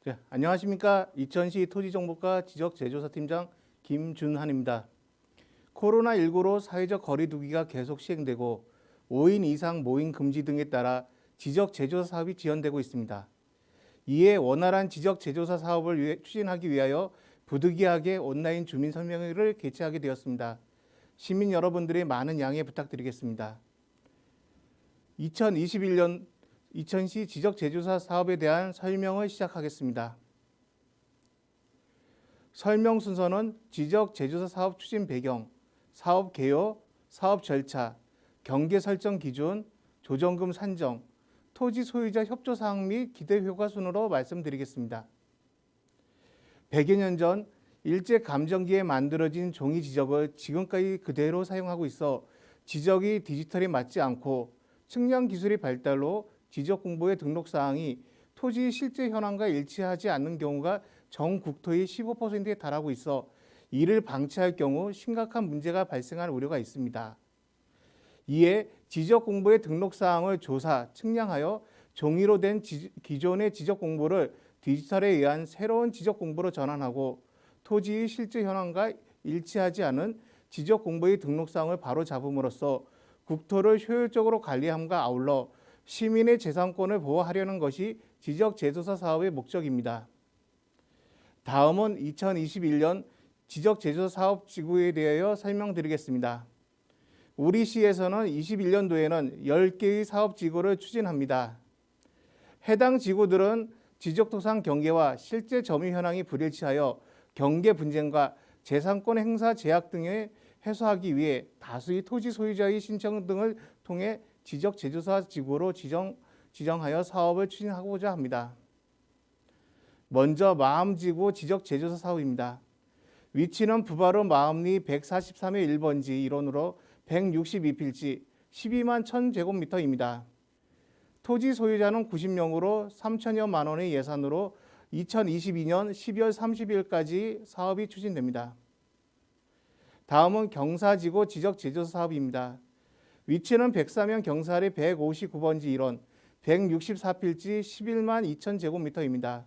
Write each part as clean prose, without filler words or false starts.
네, 안녕하십니까. 이천시 토지정보과 지적재조사팀장 김준환입니다. 코로나19로 사회적 거리 두기가 계속 시행되고 5인 이상 모임 금지 등에 따라 지적재조사 사업이 지연되고 있습니다. 이에 원활한 지적재조사 사업을 추진하기 위하여 부득이하게 온라인 주민설명회를 개최하게 되었습니다. 시민 여러분들의 많은 양해 부탁드리겠습니다. 2021년 이천시 지적재조사 사업에 대한 설명을 시작하겠습니다. 설명 순서는 지적재조사 사업 추진 배경, 사업 개요, 사업 절차, 경계 설정 기준, 조정금 산정, 토지 소유자 협조 사항 및 기대 효과 순으로 말씀드리겠습니다. 100여 년 전 일제 감정기에 만들어진 종이 지적을 지금까지 그대로 사용하고 있어 지적이 디지털에 맞지 않고 측량 기술의 발달로 지적 공보의 등록 사항이 토지 실제 현황과 일치하지 않는 경우가 전 국토의 15%에 달하고 있어 이를 방치할 경우 심각한 문제가 발생할 우려가 있습니다. 이에 지적 공보의 등록 사항을 조사, 측량하여 종이로 된 기존의 지적 공보를 디지털에 의한 새로운 지적 공보로 전환하고 토지의 실제 현황과 일치하지 않은 지적 공보의 등록 사항을 바로 잡음으로써 국토를 효율적으로 관리함과 아울러 시민의 재산권을 보호하려는 것이 지적재조사 사업의 목적입니다. 다음은 2021년 지적재조사 사업 지구에 대하여 설명드리겠습니다. 우리 시에서는 21년도에는 10개의 사업 지구를 추진합니다. 해당 지구들은 지적토상 경계와 실제 점유 현황이 불일치하여 경계 분쟁과 재산권 행사 제약 등을 해소하기 위해 다수의 토지 소유자의 신청 등을 통해 지적재조사 지구로 지정하여 사업을 추진하고자 합니다. 먼저 마암지구 지적재조사 사업입니다. 위치는 부바로 마암리 143의 1번지 일원으로 162필지 12만 1000제곱미터입니다. 토지 소유자는 90명으로 3천여만 원의 예산으로 2022년 12월 30일까지 사업이 추진됩니다. 다음은 경사지구 지적재조사 사업입니다. 위치는 백사면 경사리 159번지 일원 164필지 11만 2000제곱미터입니다.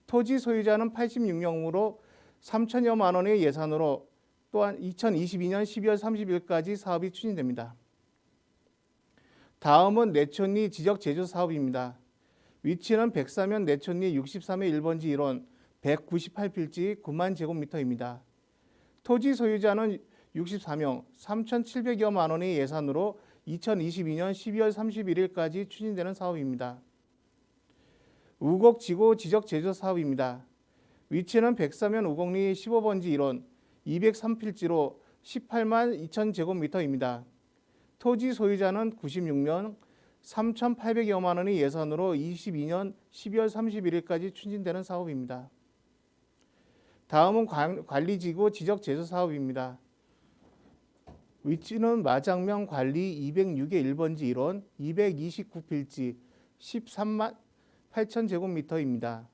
토지 소유자는 86명으로 3천여만 원의 예산으로 또한 2022년 12월 30일까지 사업이 추진됩니다. 다음은 내촌리 지적재조사 사업입니다. 위치는 백사면 내촌리 63의 1번지 일원 198필지 9만 제곱미터입니다. 토지 소유자는 64명 3,700여만 원의 예산으로 2022년 12월 31일까지 추진되는 사업입니다. 우곡지구 지적재조사 사업입니다. 위치는 백사면 우곡리 15번지 일원 203필지로 18만 2000제곱미터입니다. 토지 소유자는 96명 3,800여만 원의 예산으로 22년 12월 31일까지 추진되는 사업입니다. 다음은 관리지구 지적재조사 사업입니다. 위치는 마장면 관리 206의 1번지 일원 229필지 13만 8000제곱미터입니다.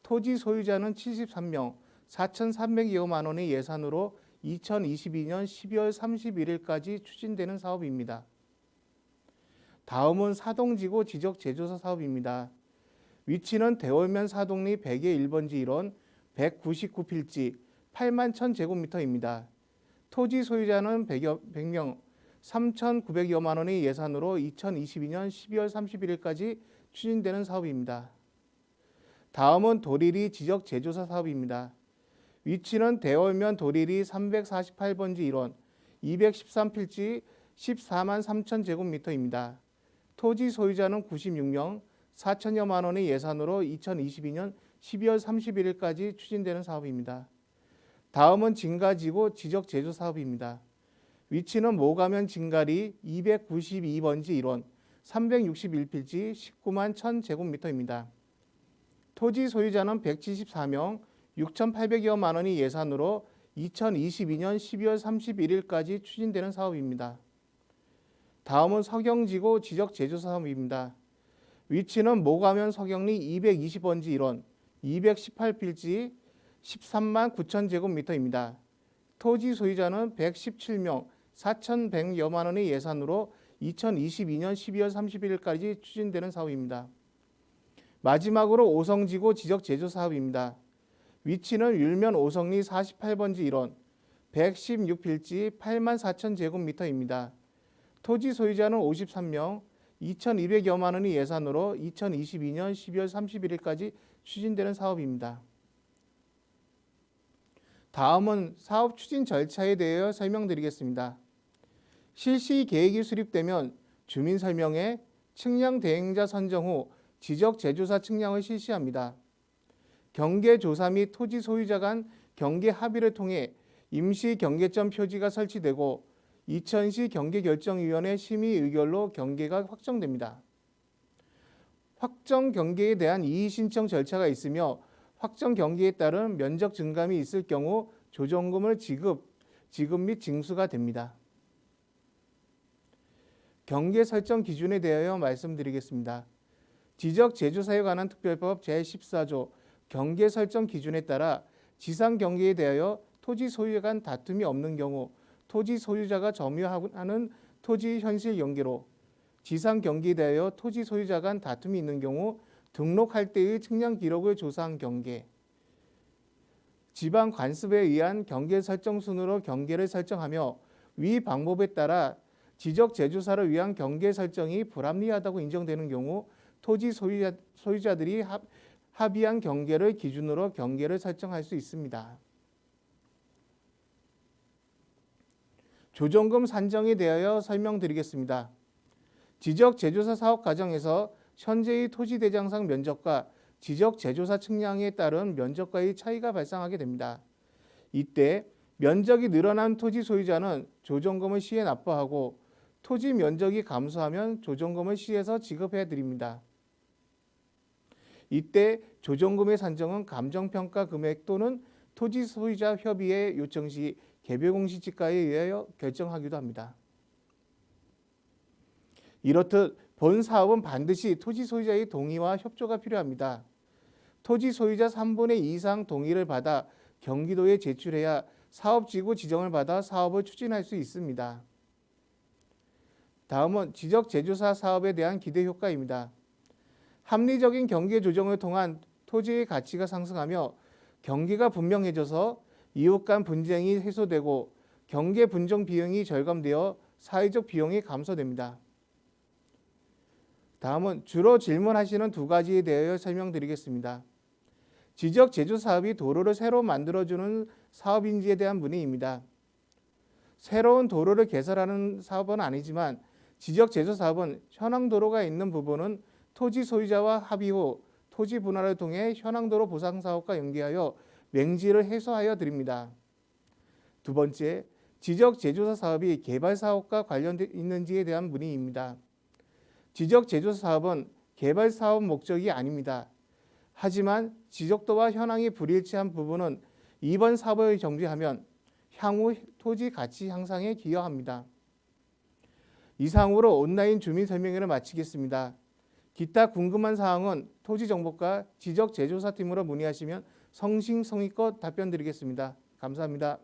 토지 소유자는 73명 4,300여만 원의 예산으로 2022년 12월 31일까지 추진되는 사업입니다. 다음은 사동지구 지적재조사 사업입니다. 위치는 대월면 사동리 100의 1번지 일원 199필지 8만 1000제곱미터입니다. 토지 소유자는 100명 3,900여만 원의 예산으로 2022년 12월 31일까지 추진되는 사업입니다. 다음은 도리리 지적재조사 사업입니다. 위치는 대월면 도리리 348번지 일원 213필지 14만 3000제곱미터입니다. 토지 소유자는 96명 4천여만 원의 예산으로 2022년 12월 31일까지 추진되는 사업입니다. 다음은 진가지구 지적재조사 사업입니다. 위치는 모가면 진가리 292번지 일원 361필지 19만 1000제곱미터입니다. 토지 소유자는 174명 6,800여만 원의 예산으로 2022년 12월 31일까지 추진되는 사업입니다. 다음은 서경지구 지적재조사 사업입니다. 위치는 모가면 서경리 220번지 일원 218필지 13만 9,000제곱미터입니다. 토지 소유자는 117명 4,100여만 원의 예산으로 2022년 12월 31일까지 추진되는 사업입니다. 마지막으로 오성지구 지적제조 사업입니다. 위치는 율면 오성리 48번지 1원, 116필지 84,000제곱미터입니다. 토지 소유자는 53명, 2,200여만 원의 예산으로 2022년 12월 31일까지 추진되는 사업입니다. 다음은 사업 추진 절차에 대해 설명드리겠습니다. 실시 계획이 수립되면 주민 설명회, 측량 대행자 선정 후 지적 제조사 측량을 실시합니다. 경계 조사 및 토지 소유자 간 경계 합의를 통해 임시 경계점 표지가 설치되고 이천시 경계결정위원회 심의 의결로 경계가 확정됩니다. 확정 경계에 대한 이의 신청 절차가 있으며 확정 경계에 따른 면적 증감이 있을 경우 조정금을 지급 및 징수가 됩니다. 경계 설정 기준에 대하여 말씀드리겠습니다. 지적 제조사에 관한 특별법 제14조 경계 설정 기준에 따라 지상 경계에 대하여 토지 소유자 간 다툼이 없는 경우 토지 소유자가 점유하는 토지 현실 경계로, 지상 경계에 대하여 토지 소유자 간 다툼이 있는 경우 등록할 때의 측량 기록을 조사한 경계, 지방 관습에 의한 경계 설정 순으로 경계를 설정하며 위 방법에 따라 지적 제조사를 위한 경계 설정이 불합리하다고 인정되는 경우 토지 소유자들이 합의한 경계를 기준으로 경계를 설정할 수 있습니다. 조정금 산정에 대하여 설명드리겠습니다. 지적 제조사 사업 과정에서 현재의 토지 대장상 면적과 지적 제조사 측량에 따른 면적과의 차이가 발생하게 됩니다. 이때 면적이 늘어난 토지 소유자는 조정금을 시에 납부하고 토지 면적이 감소하면 조정금을 시에서 지급해 드립니다. 이때 조정금의 산정은 감정평가 금액 또는 토지 소유자 협의회 요청 시 개별공시지가에 의하여 결정하기도 합니다. 이렇듯 본 사업은 반드시 토지 소유자의 동의와 협조가 필요합니다. 토지 소유자 3분의 2 이상 동의를 받아 경기도에 제출해야 사업지구 지정을 받아 사업을 추진할 수 있습니다. 다음은 지적 제조사 사업에 대한 기대 효과입니다. 합리적인 경계 조정을 통한 토지의 가치가 상승하며 경계가 분명해져서 이웃 간 분쟁이 해소되고 경계 분쟁 비용이 절감되어 사회적 비용이 감소됩니다. 다음은 주로 질문하시는 두 가지에 대하여 설명드리겠습니다. 지적 제조 사업이 도로를 새로 만들어주는 사업인지에 대한 문의입니다. 새로운 도로를 개설하는 사업은 아니지만 지적 제조 사업은 현황 도로가 있는 부분은 토지 소유자와 합의 후 토지 분할을 통해 현황 도로 보상 사업과 연계하여 맹지를 해소하여 드립니다. 두 번째, 지적 제조사 사업이 개발 사업과 관련돼 있는지에 대한 문의입니다. 지적 제조사 사업은 개발 사업 목적이 아닙니다. 하지만 지적도와 현황이 불일치한 부분은 이번 사업을 정지하면 향후 토지 가치 향상에 기여합니다. 이상으로 온라인 주민 설명회를 마치겠습니다. 기타 궁금한 사항은 토지정보과 지적제조사팀으로 문의하시면 성심성의껏 답변 드리겠습니다. 감사합니다.